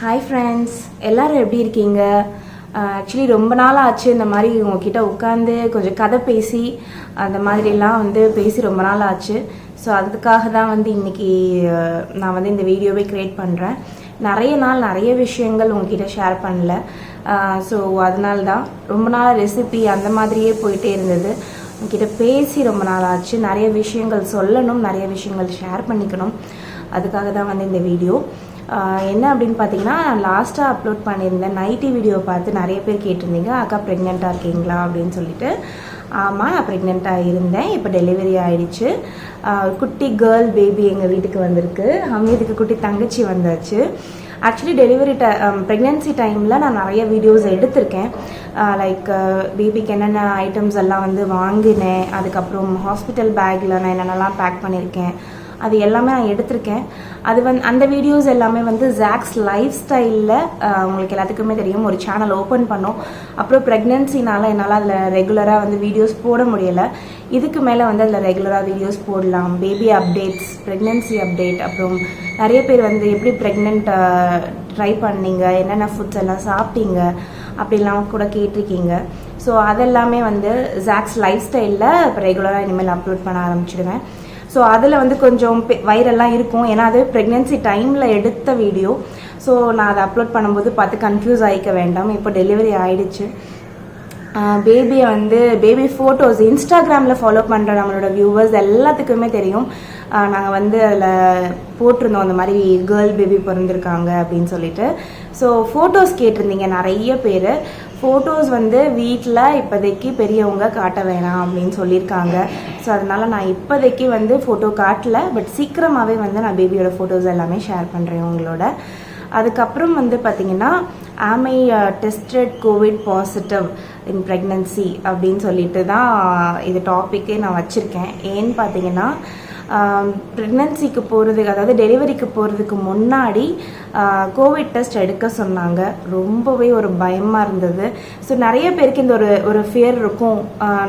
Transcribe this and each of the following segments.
Hi friends, எல்லாரும் எப்படி இருக்கீங்க? ஆக்சுவலி ரொம்ப நாள் ஆச்சு இந்த மாதிரி உங்ககிட்ட உட்காந்து கொஞ்சம் கதை பேசி அந்த மாதிரிலாம் வந்து பேசி ரொம்ப நாள் ஆச்சு. ஸோ அதுக்காக தான் வந்து இன்னைக்கு நான் வந்து இந்த வீடியோவை க்ரியேட் பண்ணுறேன். நிறைய விஷயங்கள் உங்ககிட்ட ஷேர் பண்ணல. ஸோ அதனால தான் ரொம்ப நாள் ரெசிபி அந்த மாதிரியே போயிட்டே இருந்தது. உங்ககிட்ட பேசி ரொம்ப நாள் ஆச்சு. நிறைய விஷயங்கள் சொல்லணும், நிறைய விஷயங்கள் ஷேர் பண்ணிக்கணும். அதுக்காக தான் வந்து இந்த வீடியோ. என்ன அப்படின்னு பார்த்தீங்கன்னா, நான் லாஸ்ட்டாக அப்லோட் பண்ணியிருந்தேன் நைட்டி வீடியோ பார்த்து நிறைய பேர் கேட்டிருந்தீங்க, அக்கா ப்ரெக்னெண்ட்டாக இருக்கீங்களா அப்படின்னு சொல்லிட்டு. ஆமாம், நான் ப்ரெக்னெண்ட்டாக இருந்தேன். இப்போ டெலிவரி ஆகிடுச்சு. குட்டி கேர்ள் பேபி எங்கள் வீட்டுக்கு வந்திருக்கு. அம்மீதுக்கு குட்டி தங்கச்சி வந்தாச்சு. ஆக்சுவலி ப்ரெக்னென்சி டைமில் நான் நிறைய வீடியோஸ் எடுத்திருக்கேன். லைக் பேபிக்கு என்னென்ன ஐட்டம்ஸ் எல்லாம் வந்து வாங்கினேன், அதுக்கப்புறம் ஹாஸ்பிட்டல் பேக்கில் நான் என்னென்னலாம் பேக் பண்ணியிருக்கேன், அது எல்லாமே நான் எடுத்திருக்கேன். அது அந்த வீடியோஸ் எல்லாமே வந்து ஜாக்ஸ் லைஃப் ஸ்டைலில் உங்களுக்கு எல்லாத்துக்குமே தெரியும், ஒரு சேனல் ஓப்பன் பண்ணோம். அப்புறம் ப்ரெக்னென்சினால என்னால் அதில் ரெகுலராக வந்து வீடியோஸ் போட முடியலை. இதுக்கு மேலே வந்து அதில் ரெகுலராக வீடியோஸ் போடலாம். பேபி அப்டேட்ஸ், ப்ரெக்னென்சி அப்டேட், அப்புறம் நிறைய பேர் வந்து எப்படி ப்ரெக்னென்ட் ட்ரை பண்ணீங்க, என்னென்ன ஃபுட்ஸ் எல்லாம் சாப்பிட்டீங்க அப்படிலாம் கூட கேட்டிருக்கீங்க. ஸோ அதெல்லாமே வந்து ஜாக்ஸ் லைஃப் ஸ்டைலில் இப்போ ரெகுலராக இனிமேல் அப்லோட் பண்ண ஆரம்பிச்சிடுவேன். ஸோ அதில் வந்து கொஞ்சம் வைரல்லாம் இருக்கும், ஏன்னா அது ப்ரெக்னென்சி டைமில் எடுத்த வீடியோ. ஸோ நான் அதை அப்லோட் பண்ணும்போது பார்த்து கன்ஃபியூஸ் ஆகிக்க வேண்டாம். இப்போ டெலிவரி ஆகிடுச்சு. பேபியை வந்து பேபி ஃபோட்டோஸ் இன்ஸ்டாகிராமில் ஃபாலோ பண்ணுற நம்மளோட வியூவர்ஸ் எல்லாத்துக்குமே தெரியும். நாங்கள் வந்து அதில் போட்டிருந்தோம் அந்த மாதிரி கேர்ள் பேபி பிறந்திருக்காங்க அப்படின்னு சொல்லிட்டு. ஸோ ஃபோட்டோஸ் கேட்டிருந்தீங்க நிறைய பேர். ஃபோட்டோஸ் வந்து வீட்டில் இப்போதைக்கு பெரியவங்க காட்ட வேணாம் அப்படின்னு சொல்லியிருக்காங்க. ஸோ அதனால் நான் இப்போதைக்கு வந்து ஃபோட்டோ காட்டல, பட் சீக்கிரமாகவே வந்து நான் பேபியோட ஃபோட்டோஸ் எல்லாமே ஷேர் பண்ணுறேன் உங்களோட. அதுக்கப்புறம் வந்து பார்த்தீங்கன்னா, um I tested covid positive in pregnancy அப்படின்னு சொல்லிட்டு தான் இது டாப்பிக்கே நான் வச்சுருக்கேன். ஏன்னு பார்த்தீங்கன்னா, ப்ரெக்னன்சிக்கு போகிறதுக்கு, அதாவது டெலிவரிக்கு போகிறதுக்கு முன்னாடி கோவிட் டெஸ்ட் எடுக்க சொன்னாங்க. ரொம்பவே ஒரு பயமாக இருந்தது. ஸோ நிறைய பேருக்கு இந்த ஒரு ஃபியர் இருக்கும்,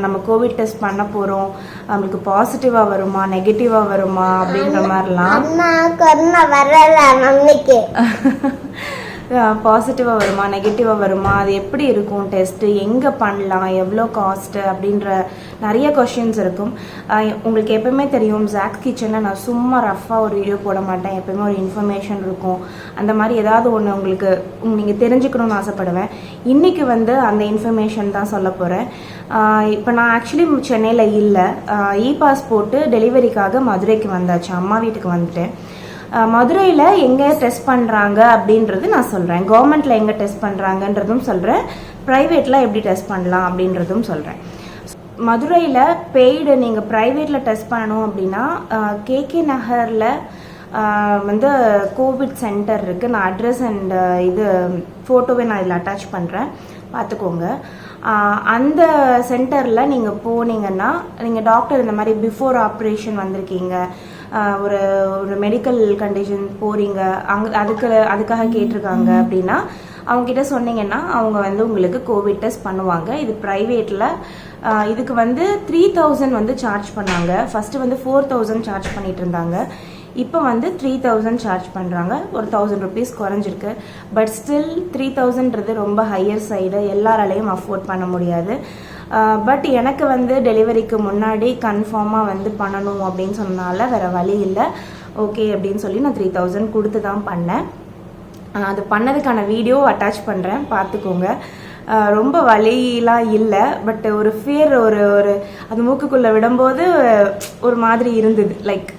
நம்ம கோவிட் டெஸ்ட் பண்ண போகிறோம், நம்மளுக்கு பாசிட்டிவாக வருமா நெகட்டிவாக வருமா அப்படின்ற மாதிரிலாம். பாசிட்டிவாக வருமா நெகட்டிவாக வருமா, அது எப்படி இருக்கும் டெஸ்ட்டு, எங்கே பண்ணலாம், எவ்வளோ காஸ்ட்டு அப்படின்ற நிறைய கொஷின்ஸ் இருக்கும். உங்களுக்கு எப்பவுமே தெரியும், ஜாக்ஸ் கிச்சனில் நான் சும்மா ரஃபாக ஒரு வீடியோ போட மாட்டேன். எப்பவுமே ஒரு இன்ஃபர்மேஷன் இருக்கும். அந்த மாதிரி ஏதாவது ஒன்று உங்களுக்கு நீங்கள் தெரிஞ்சுக்கணும்னு ஆசைப்படுவேன். இன்றைக்கி வந்து அந்த இன்ஃபர்மேஷன் தான் சொல்ல போகிறேன். இப்போ நான் ஆக்சுவலி சென்னையில் இல்லை, இ பாஸ் போட்டு டெலிவரிக்காக மதுரைக்கு வந்தாச்சு, அம்மா வீட்டுக்கு வந்துட்டேன். மதுரையில் எங்கே டெஸ்ட் பண்ணுறாங்க அப்படின்றது நான் சொல்கிறேன். கவர்மெண்ட்டில் எங்கே டெஸ்ட் பண்ணுறாங்கன்றதும் சொல்கிறேன். ப்ரைவேட்டில் எப்படி டெஸ்ட் பண்ணலாம் அப்படின்றதும் சொல்கிறேன். மதுரையில் பெய்டு நீங்கள் ப்ரைவேட்டில் டெஸ்ட் பண்ணணும் அப்படின்னா கேகே நகரில் வந்து கோவிட் சென்டர் இருக்குது. நான் அட்ரஸ் அண்ட் இது ஃபோட்டோவை நான் இதில் அட்டாச் பண்ணுறேன், பார்த்துக்கோங்க. அந்த சென்டரில் நீங்கள் போனீங்கன்னா, நீங்கள் டாக்டர் இந்த மாதிரி பிஃபோர் ஆப்ரேஷன் வந்திருக்கீங்க, ஒரு மெடிக்கல் கண்டிஷன் போகிறீங்க, அதுக்காக கேட்டிருக்காங்க அப்படின்னா அவங்ககிட்ட சொன்னீங்கன்னா அவங்க வந்து உங்களுக்கு கோவிட் டெஸ்ட் பண்ணுவாங்க. இது ப்ரைவேட்டில். இதுக்கு வந்து 3000 வந்து சார்ஜ் பண்ணாங்க. ஃபஸ்ட்டு வந்து 4000 சார்ஜ் பண்ணிட்டு இருந்தாங்க. இப்போ வந்து 3000 சார்ஜ் பண்ணுறாங்க. ஒரு 1000 ருபீஸ் குறைஞ்சிருக்கு. பட் ஸ்டில் 3000ன்றது ரொம்ப ஹையர் சைடு, எல்லாராலையும் அஃபோர்ட் பண்ண முடியாது. பட் எனக்கு வந்து டெலிவரிக்கு முன்னாடி கன்ஃபார்மாக வந்து பண்ணணும் அப்படின்னு சொன்னால வேறு வழி இல்லை. ஓகே அப்படின்னு சொல்லி நான் 3000 கொடுத்து தான் பண்ணேன். அது பண்ணதுக்கான வீடியோ அட்டாச் பண்ணுறேன், பார்த்துக்கோங்க. ரொம்ப வலியெலாம் இல்லை, பட் ஒரு ஃபியர், ஒரு அது மூக்குக்குள்ளே விடும்போது ஒரு மாதிரி இருந்தது. லைக்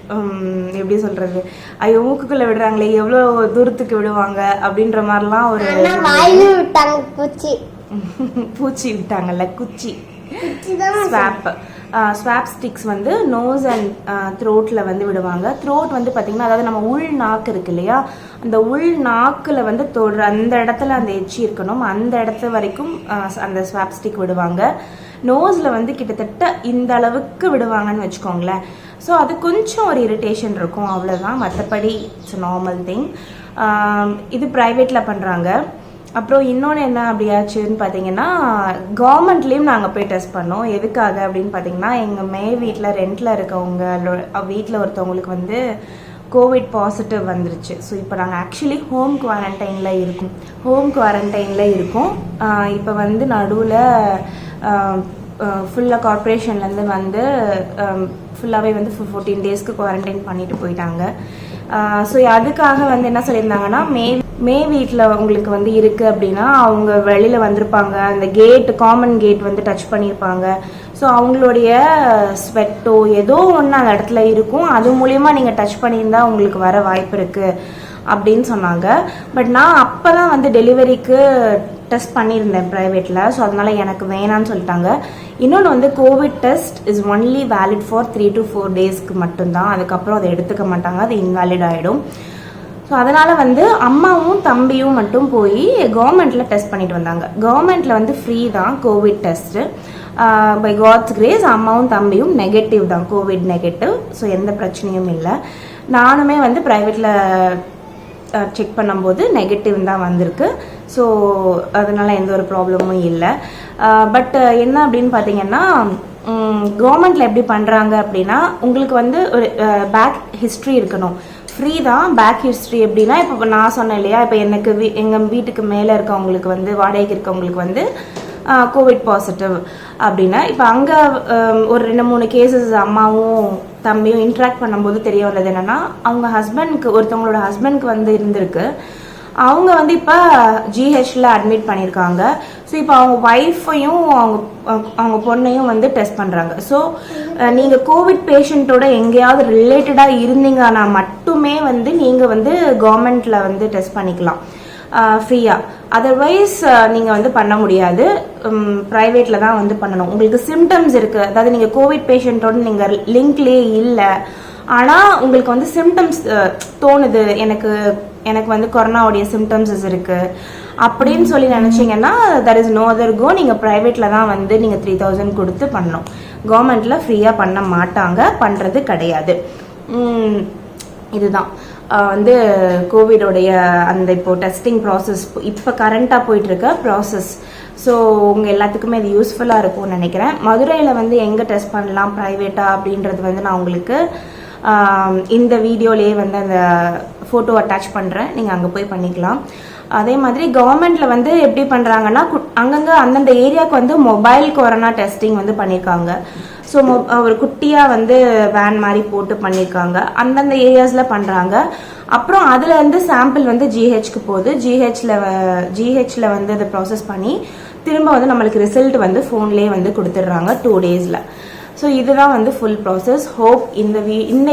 எப்படி சொல்கிறது, ஐயோ மூக்குக்குள்ளே விடுறாங்களே, எவ்வளோ தூரத்துக்கு விடுவாங்க அப்படின்ற மாதிரிலாம் ஒரு பூச்சி விட்டாங்கல்ல, குச்சி ஸ்வாப் ஸ்டிக்ஸ் வந்து நோஸ் அண்ட் த்ரோட்டில் வந்து விடுவாங்க. த்ரோட் வந்து பார்த்திங்கன்னா, அதாவது நம்ம உள் நாக்கு இருக்கு இல்லையா, அந்த உள் நாக்கில் வந்து அந்த இடத்துல அந்த எச்சி இருக்கணும், அந்த இடத்து வரைக்கும் அந்த ஸ்வாப் ஸ்டிக் விடுவாங்க. நோஸில் வந்து கிட்டத்தட்ட இந்த அளவுக்கு விடுவாங்கன்னு வச்சுக்கோங்களேன். ஸோ அது கொஞ்சம் ஒரு இரிட்டேஷன் இருக்கும், அவ்வளோதான். மற்றபடி இட்ஸ் நார்மல் திங். இது ப்ரைவேட்டில் பண்ணுறாங்க. அப்புறம் இன்னொன்று என்ன அப்படியாச்சுன்னு பார்த்தீங்கன்னா, கவர்மெண்ட்லேயும் நாங்கள் போய் டெஸ்ட் பண்ணோம். எதுக்காக அப்படின்னு பார்த்தீங்கன்னா, எங்கள் வீட்டில் ரெண்டில் இருக்கவங்க வீட்டில் ஒருத்தவங்களுக்கு வந்து கோவிட் பாசிட்டிவ் வந்துருச்சு. ஸோ இப்போ நாங்கள் ஆக்சுவலி ஹோம் குவாரண்டைனில் இருக்கோம். இப்போ வந்து நடுவில் ஃபுல்லாக கார்ப்பரேஷன்லேருந்து வந்து ஃபுல்லாகவே வந்து 14 டேஸ்க்கு குவாரண்டைன் பண்ணிட்டு போயிட்டாங்க. ஸோ அதுக்காக வந்து என்ன சொல்லியிருந்தாங்கன்னா, மே வீட்டில் உங்களுக்கு வந்து இருக்குது அப்படின்னா அவங்க வெளியில் வந்திருப்பாங்க, அந்த காமன் கேட் வந்து டச் பண்ணியிருப்பாங்க. ஸோ அவங்களுடைய ஸ்வெட்டோ ஏதோ ஒன்று அந்த இடத்துல இருக்கும், அது மூலயமா நீங்கள் டச் பண்ணியிருந்தா உங்களுக்கு வர வாய்ப்பு இருக்குது அப்படின்னு சொன்னாங்க. பட் நான் அப்போ தான் வந்து டெலிவரிக்கு டெஸ்ட் பண்ணியிருந்தேன் ப்ரைவேட்டில். ஸோ அதனால எனக்கு வேணான்னு சொல்லிட்டாங்க. இன்னொன்று வந்து Covid test is only valid for 3 to 4 டேஸ்க்கு மட்டும்தான், அதுக்கப்புறம் அதை எடுத்துக்க மாட்டாங்க, அது இன்வேலிட் ஆகிடும். ஸோ அதனால் வந்து அம்மாவும் தம்பியும் மட்டும் போய் கவர்மெண்ட்டில் டெஸ்ட் பண்ணிட்டு வந்தாங்க. கவர்மெண்ட்டில் வந்து ஃப்ரீ தான் covid test. By God's grace அம்மாவும் தம்பியும் நெகட்டிவ் தான், கோவிட் நெகட்டிவ். ஸோ எந்த பிரச்சனையும் இல்லை. நானுமே வந்து ப்ரைவேட்டில் செக் பண்ணும்போது நெகட்டிவ் தான் வந்திருக்கு. ஸோ அதனால் எந்த ஒரு ப்ராப்ளமும் இல்லை. பட் என்ன அப்படின்னு பார்த்தீங்கன்னா, கவர்மெண்ட்டில் எப்படி பண்ணுறாங்க அப்படின்னா, உங்களுக்கு வந்து ஒரு பேக் ஹிஸ்ட்ரி இருக்கணும். ஃப்ரீ தான் பேக் ஹிஸ்ட்ரி. எப்படின்னா, இப்போ நான் சொன்னேன் இல்லையா, இப்போ எனக்கு எங்கள் வீட்டுக்கு மேலே இருக்கவங்களுக்கு வந்து வாடகைக்கு இருக்கவங்களுக்கு வந்து கோவிட் பாசிட்டிவ் அப்படின்னா, இப்போ அங்கே ஒரு 2-3 கேசஸ் அம்மாவும் தம்பியும் இன்ட்ராக்ட் பண்ணும்போது தெரிய வந்தது என்னென்னா, அவங்க ஒருத்தவங்களோட ஹஸ்பண்ட்க்கு வந்து இருந்திருக்கு. அவங்க வந்து இப்போ ஜிஹெச்சில் அட்மிட் பண்ணியிருக்காங்க. ஸோ இப்போ அவங்க ஒய்ஃபையும் அவங்க பொண்ணையும் வந்து டெஸ்ட் பண்ணுறாங்க. ஸோ நீங்கள் கோவிட் பேஷண்ட்டோட எங்கேயாவது ரிலேட்டடாக இருந்தீங்கன்னா மட்டுமே வந்து நீங்கள் வந்து கவர்மெண்ட்டில் வந்து டெஸ்ட் பண்ணிக்கலாம் ஃப்ரீயாக. அதர்வைஸ் நீங்கள் வந்து பண்ண முடியாது, ப்ரைவேட்டில் தான் வந்து பண்ணணும். உங்களுக்கு சிம்டம்ஸ் இருக்குது, அதாவது நீங்கள் கோவிட் பேஷண்ட்டோட நீங்கள் லிங்க்லேயே இல்லை, ஆனால் உங்களுக்கு வந்து சிம்டம்ஸ் தோணுது, எனக்கு வந்து கொரோனாவுடைய சிம்டம்ஸஸ் இருக்குது அப்படின்னு சொல்லி நினச்சிங்கன்னா, that is no other go. நீங்கள் ப்ரைவேட்டில் தான் வந்து நீங்கள் 3000 கொடுத்து பண்ணணும். கவர்மெண்ட்டில் ஃப்ரீயாக பண்ண மாட்டாங்க, பண்ணுறது கிடையாது. இதுதான் வந்து கோவிடோடைய அந்த இப்போது டெஸ்டிங் ப்ராசஸ், இப்போ கரண்ட்டாக போயிட்டுருக்க ப்ராசஸ். ஸோ உங்கள் எல்லாத்துக்குமே இது யூஸ்ஃபுல்லாக இருக்கும்னு நினைக்கிறேன். மதுரையில் வந்து எங்கே டெஸ்ட் பண்ணலாம் ப்ரைவேட்டாக அப்படின்றது வந்து நான் உங்களுக்கு இந்த வீடியோலேயே வந்து அந்த ஃபோட்டோ அட்டாச் பண்ணுறேன், நீங்கள் அங்கே போய் பண்ணிக்கலாம். அதே மாதிரி கவர்மெண்ட்டில் வந்து எப்படி பண்ணுறாங்கன்னா, அங்கங்கே அந்தந்த ஏரியாவுக்கு வந்து மொபைல் கொரோனா டெஸ்டிங் வந்து பண்ணியிருக்காங்க. ஸோ ஒரு குட்டியாக வந்து வேன் மாதிரி போட்டு பண்ணியிருக்காங்க, அந்தந்த ஏரியாஸில் பண்ணுறாங்க. அப்புறம் அதில் வந்து சாம்பிள் வந்து ஜிஹெச்க்கு போகுது. ஜிஹெச்சில் வந்து அதை ப்ராசஸ் பண்ணி திரும்ப வந்து நம்மளுக்கு ரிசல்ட் வந்து ஃபோன்லேயே வந்து கொடுத்துட்றாங்க 2 டேஸில். ஸோ இதுதான் வந்து ஃபுல் ப்ராசஸ். ஹோப் இந்த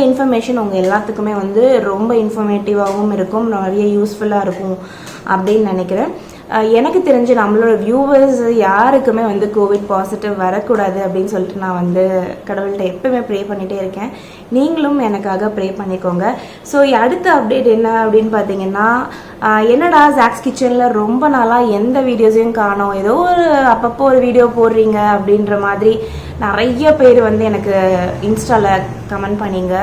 இன்ஃபர்மேஷன் உங்கள் எல்லாத்துக்குமே வந்து ரொம்ப இன்ஃபர்மேட்டிவாகவும் இருக்கும், நிறைய யூஸ்ஃபுல்லாக இருக்கும் அப்படின்னு நினைக்கிறேன். எனக்கு தெரிஞ்சு நம்மளோட வியூவர்ஸ் யாருக்குமே வந்து கோவிட் பாசிட்டிவ் வரக்கூடாது அப்படின்னு சொல்லிட்டு நான் வந்து கடவுள்கிட்ட எப்பவுமே ப்ரே பண்ணிகிட்டே இருக்கேன். நீங்களும் எனக்காக ப்ரே பண்ணிக்கோங்க. ஸோ அடுத்த அப்டேட் என்ன அப்படின்னு பார்த்தீங்கன்னா, என்னடா ஜாக்ஸ் கிச்சனில் ரொம்ப நாளாக எந்த வீடியோஸையும் காணோம், ஏதோ ஒரு அப்பப்போ ஒரு வீடியோ போடுறீங்க அப்படின்ற மாதிரி நிறைய பேர் வந்து எனக்கு இன்ஸ்டாவில் கமெண்ட் பண்ணிங்க.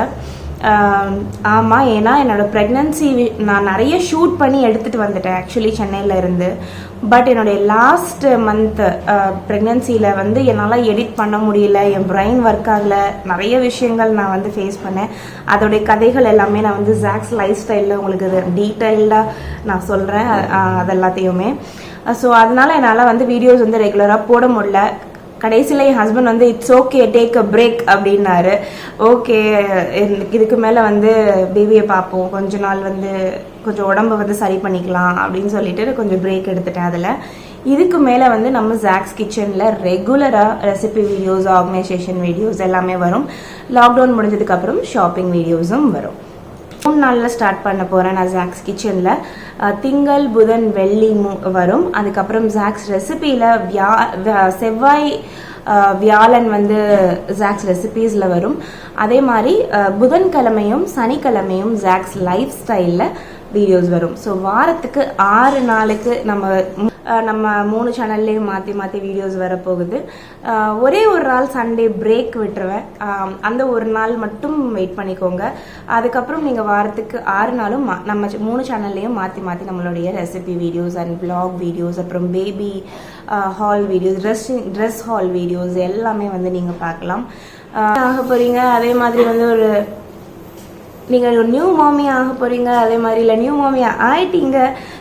ஆமாம், ஏன்னா என்னோடய ப்ரெக்னன்சி நான் நிறைய ஷூட் பண்ணி எடுத்துகிட்டு வந்துட்டேன் ஆக்சுவலி சென்னையில் இருந்து. பட் என்னுடைய லாஸ்ட் மந்த் ப்ரெக்னன்சியில் வந்து என்னால் எடிட் பண்ண முடியல, என் பிரெயின் ஒர்க் ஆகலை, நிறைய விஷயங்கள் நான் வந்து ஃபேஸ் பண்ணேன். அதோடைய கதைகள் எல்லாமே நான் வந்து ஜாக்ஸ் லைஃப் ஸ்டைலில் உங்களுக்கு டீட்டெயில்டாக நான் சொல்கிறேன் அதெல்லாத்தையுமே. ஸோ அதனால் என்னால் வந்து வீடியோஸ் வந்து ரெகுலராக போட முடியல. கடைசியில் என் ஹஸ்பண்ட் வந்து it's okay, take a break அப்படின்னாரு. ஓகே, இதுக்கு மேலே வந்து பேபியை பார்ப்போம், கொஞ்ச நாள் வந்து கொஞ்சம் உடம்பு வந்து சரி பண்ணிக்கலாம் அப்படின்னு சொல்லிட்டு கொஞ்சம் பிரேக் எடுத்துட்டேன். அதில் இதுக்கு மேலே வந்து நம்ம ஜாக்ஸ் கிச்சனில் ரெகுலராக ரெசிபி வீடியோஸ், ஆர்கனைசேஷன் வீடியோஸ் எல்லாமே வரும். லாக்டவுன் முடிஞ்சதுக்கப்புறம் ஷாப்பிங் வீடியோஸும் வரும். 3 நாளில் ஸ்டார்ட் பண்ண போகிறேன் நான் ஜாக்ஸ் கிச்சனில். திங்கள், புதன், வெள்ளி வரும். அதுக்கப்புறம் ஜாக்ஸ் ரெசிபியில் செவ்வாய், வியாழன் வந்து ஜாக்ஸ் ரெசிபீஸில் வரும். அதே மாதிரி புதன்கிழமையும் சனிக்கிழமையும் ஜாக்ஸ் லைஃப் ஸ்டைலில் வீடியோஸ் வரும். ஸோ வாரத்துக்கு 6 நாளுக்கு நம்ம 3 சேனல்லையும் மாற்றி வீடியோஸ் வரப்போகுது. ஒரே ஒரு நாள் சண்டே பிரேக் விட்டுருவேன், அந்த ஒரு நாள் மட்டும் வெயிட் பண்ணிக்கோங்க. அதுக்கப்புறம் நீங்கள் வாரத்துக்கு 6 நாளும் நம்ம 3 சேனல்லையும் மாற்றி நம்மளுடைய recipe videos and vlog videos, அப்புறம் baby haul videos, dress haul videos எல்லாமே வந்து நீங்கள் பார்க்கலாம் ஆக போகிறீங்க. அதே மாதிரி வந்து ஒரு நீங்கள் ஒரு நியூ மாமி ஆக போகிறீங்க, அதே மாதிரி இல்லை நியூ மாமி ஆகிட்டீங்க,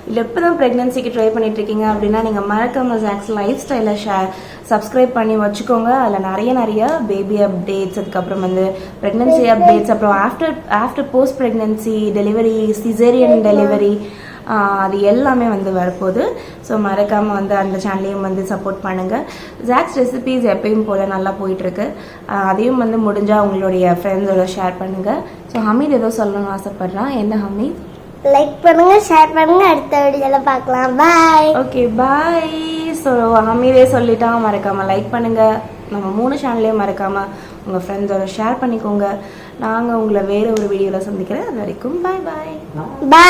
இல்லை இப்போ தான் ப்ரெக்னென்சிக்கு ட்ரை பண்ணிகிட்ருக்கீங்க அப்படின்னா நீங்கள் மறக்காமல் ஜாக்ஸ் லைஃப் ஸ்டைலை சப்ஸ்கிரைப் பண்ணி வச்சுக்கோங்க. அதில் நிறைய பேபி அப்டேட்ஸ், அதுக்கப்புறம் வந்து ப்ரெக்னென்சி அப்டேட்ஸ், அப்புறம் after post pregnancy delivery, caesarean delivery, அது எல்லாமே வந்து வரப்போகுது. ஸோ மறக்காமல் வந்து அந்த சேனலையும் வந்து சப்போர்ட் பண்ணுங்கள். ஜாக்ஸ் ரெசிபீஸ் எப்பயும் போல் நல்லா போயிட்டுருக்கு. அதையும் வந்து முடிஞ்சால் உங்களுடைய ஃப்ரெண்ட்ஸோட ஷேர் பண்ணுங்கள். ஸோ ஹமீத் ஏதோ சொல்லணும்னு ஆசைப்பட்றான். என்ன ஹமீத்? லைக் பண்ணுங்க, ஷேர் பண்ணுங்க, அடுத்த வீடியோல பார்க்கலாம். பாய். Okay bye. ஸோ ஹமீதே சொல்லிட்டான், மறக்காமல் லைக் பண்ணுங்கள். நம்ம 3 சேனல்லையும் மறக்காமல் உங்கள் ஃப்ரெண்ட்ஸோட ஷேர் பண்ணிக்கோங்க. நாங்கள் உங்களை வேறு ஒரு வீடியோவில் சந்திக்கிறேன். அது வரைக்கும் பாய் பாய். பாய்.